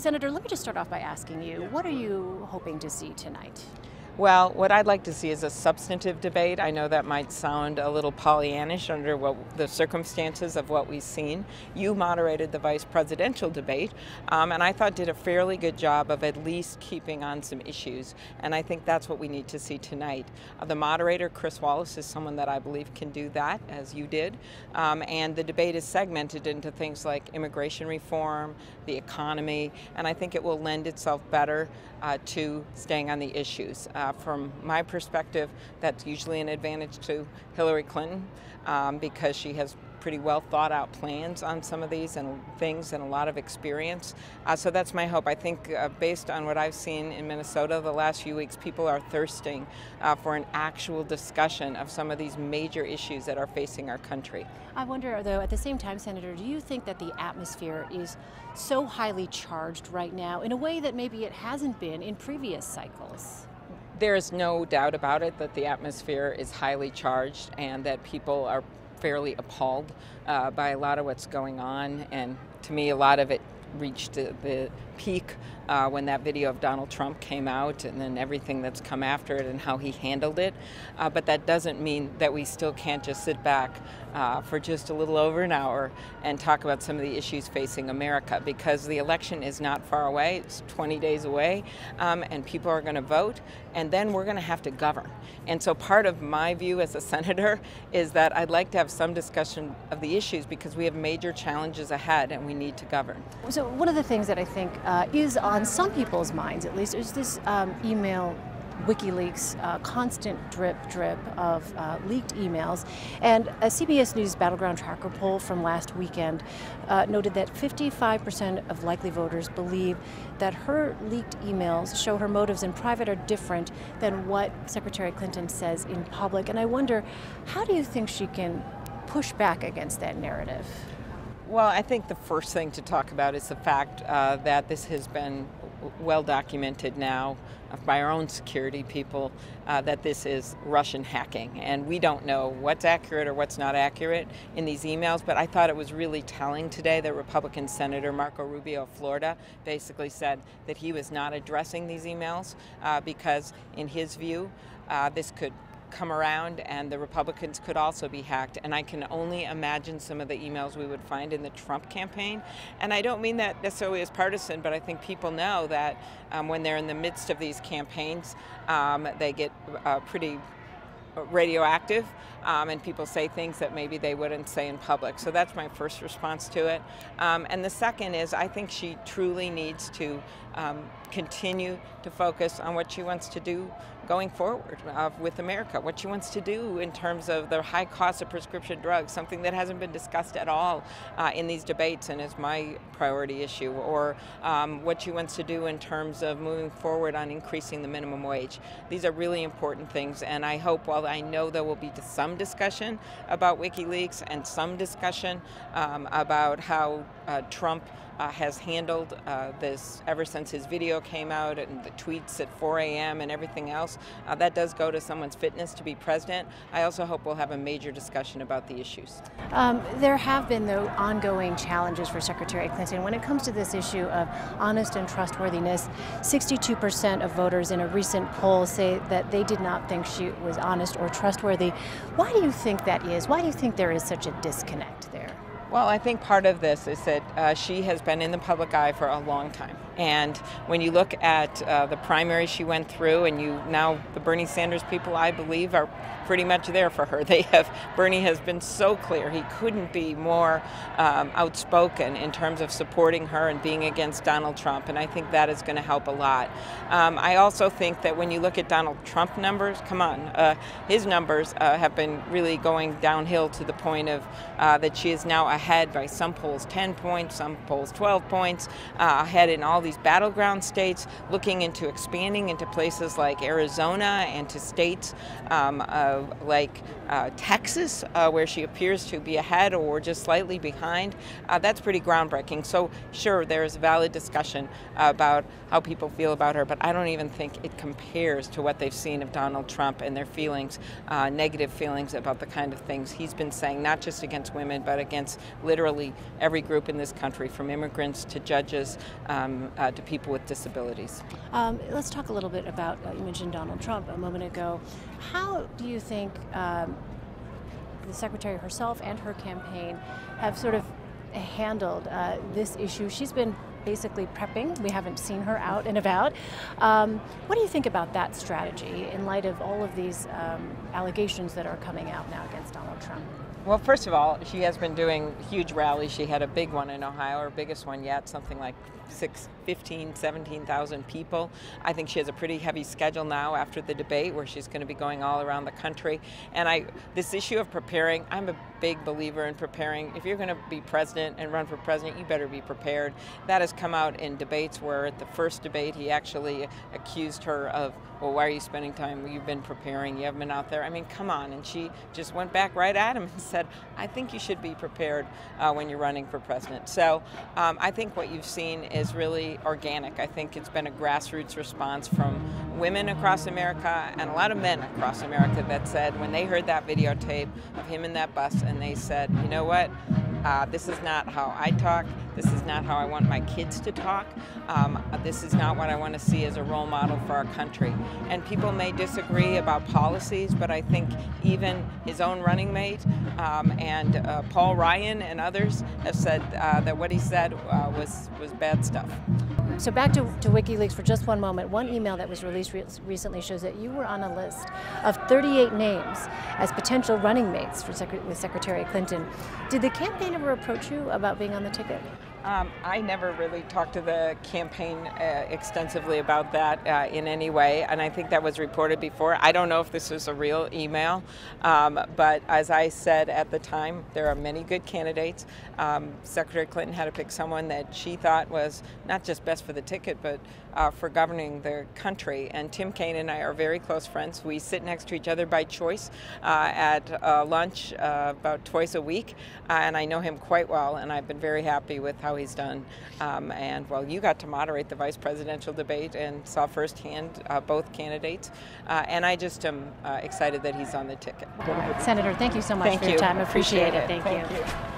Senator, let me just start off by asking you, what are you hoping to see tonight? Well, what I'd like to see is a substantive debate. I know that might sound a little Pollyannish under the circumstances of what we've seen. You moderated the vice presidential debate, and I thought did a fairly good job of at least keeping on some issues, and I think that's what we need to see tonight. The moderator, Chris Wallace, is someone that I believe can do that, as you did, and the debate is segmented into things like immigration reform, the economy, and I think it will lend itself better to staying on the issues. From my perspective, that's usually an advantage to Hillary Clinton because she has pretty well thought out plans on some of these and things and a lot of experience. So that's my hope. I think based on what I've seen in Minnesota the last few weeks, people are thirsting for an actual discussion of some of these major issues that are facing our country. I wonder, though, at the same time, Senator, do you think that the atmosphere is so highly charged right now in a way that maybe it hasn't been in previous cycles? There is no doubt about it that the atmosphere is highly charged and that people are fairly appalled by a lot of what's going on, and to me a lot of it reached the peak when that video of Donald Trump came out, and then everything that's come after it and how he handled it. But that doesn't mean that we still can't just sit back for just a little over an hour and talk about some of the issues facing America, because the election is not far away. It's 20 days away, and people are going to vote, and then we're going to have to govern. And so part of my view as a senator is that I'd like to have some discussion of the issues because we have major challenges ahead and we need to govern. So one of the things that I think is on some people's minds, at least, is this email WikiLeaks constant drip of leaked emails. And a CBS News Battleground Tracker poll from last weekend noted that 55% of likely voters believe that her leaked emails show her motives in private are different than what Secretary Clinton says in public. And I wonder, how do you think she can push back against that narrative? Well, I think the first thing to talk about is the fact that this has been well documented now by our own security people that this is Russian hacking, and we don't know what's accurate or what's not accurate in these emails. But I thought it was really telling today that Republican Senator Marco Rubio of Florida basically said that he was not addressing these emails because in his view this could come around and the Republicans could also be hacked. And I can only imagine some of the emails we would find in the Trump campaign. And I don't mean that necessarily as partisan, but I think people know that when they're in the midst of these campaigns, they get pretty radioactive, and people say things that maybe they wouldn't say in public. So that's my first response to it. And the second is I think she truly needs to continue to focus on what she wants to do going forward with America, what she wants to do in terms of the high cost of prescription drugs, something that hasn't been discussed at all in these debates and is my priority issue, or what she wants to do in terms of moving forward on increasing the minimum wage. These are really important things, and I hope, while I know there will be some discussion about WikiLeaks and some discussion about how Trump has handled this ever since his video came out and the tweets at 4 a.m. and everything else. That does go to someone's fitness to be president. I also hope we'll have a major discussion about the issues. There have been, though, ongoing challenges for Secretary Clinton. When it comes to this issue of honest and trustworthiness, 62% of voters in a recent poll say that they did not think she was honest or trustworthy. Why do you think that is? Why do you think there is such a disconnect there? Well, I think part of this is that she has been in the public eye for a long time. And when you look at the primary she went through, and now the Bernie Sanders people, I believe, are pretty much there for her. Bernie has been so clear. He couldn't be more outspoken in terms of supporting her and being against Donald Trump, and I think that is going to help a lot. I also think that when you look at Donald Trump numbers, come on, his numbers have been really going downhill to the point of that she is now ahead by some polls 10 points, some polls 12 points, ahead in all these battleground states, looking into expanding into places like Arizona and to states like Texas, where she appears to be ahead or just slightly behind. That's pretty groundbreaking. So sure, there's valid discussion about how people feel about her, but I don't even think it compares to what they've seen of Donald Trump and their feelings, negative feelings about the kind of things he's been saying, not just against women, but against literally every group in this country, from immigrants to judges to people with disabilities. Let's talk a little bit about, you mentioned Donald Trump a moment ago. How do you think the Secretary herself and her campaign have sort of handled this issue? She's been basically prepping. We haven't seen her out and about. What do you think about that strategy in light of all of these allegations that are coming out now against Donald Trump? Well, first of all, she has been doing huge rallies. She had a big one in Ohio, her biggest one yet, something like 17,000 people. I think she has a pretty heavy schedule now after the debate where she's going to be going all around the country. And this issue of preparing, I'm a big believer in preparing. If you're going to be president and run for president, you better be prepared. That has come out in debates where at the first debate he actually accused her of, well, why are you spending time? You've been preparing, you haven't been out there. I mean, come on. And she just went back right at him and said, I think you should be prepared when you're running for president. So I think what you've seen is really organic. I think it's been a grassroots response from women across America and a lot of men across America that said when they heard that videotape of him in that bus and they said, you know what, this is not how I talk. This is not how I want my kids to talk. This is not what I want to see as a role model for our country. And people may disagree about policies, but I think even his own running mate and Paul Ryan and others have said that what he said was bad stuff. So back to WikiLeaks for just one moment. One email that was released recently shows that you were on a list of 38 names as potential running mates for with Secretary Clinton. Did the campaign ever approach you about being on the ticket? I never really talked to the campaign extensively about that in any way, and I think that was reported before. I don't know if this was a real email, but as I said at the time, there are many good candidates. Secretary Clinton had to pick someone that she thought was not just best for the ticket, but for governing the country. And Tim Kaine and I are very close friends. We sit next to each other by choice at lunch about twice a week, and I know him quite well, and I've been very happy with how he's done. And well, you got to moderate the vice presidential debate and saw firsthand both candidates, and I just am excited that he's on the ticket. Senator, thank you so much for your time. Appreciate it. Thank you.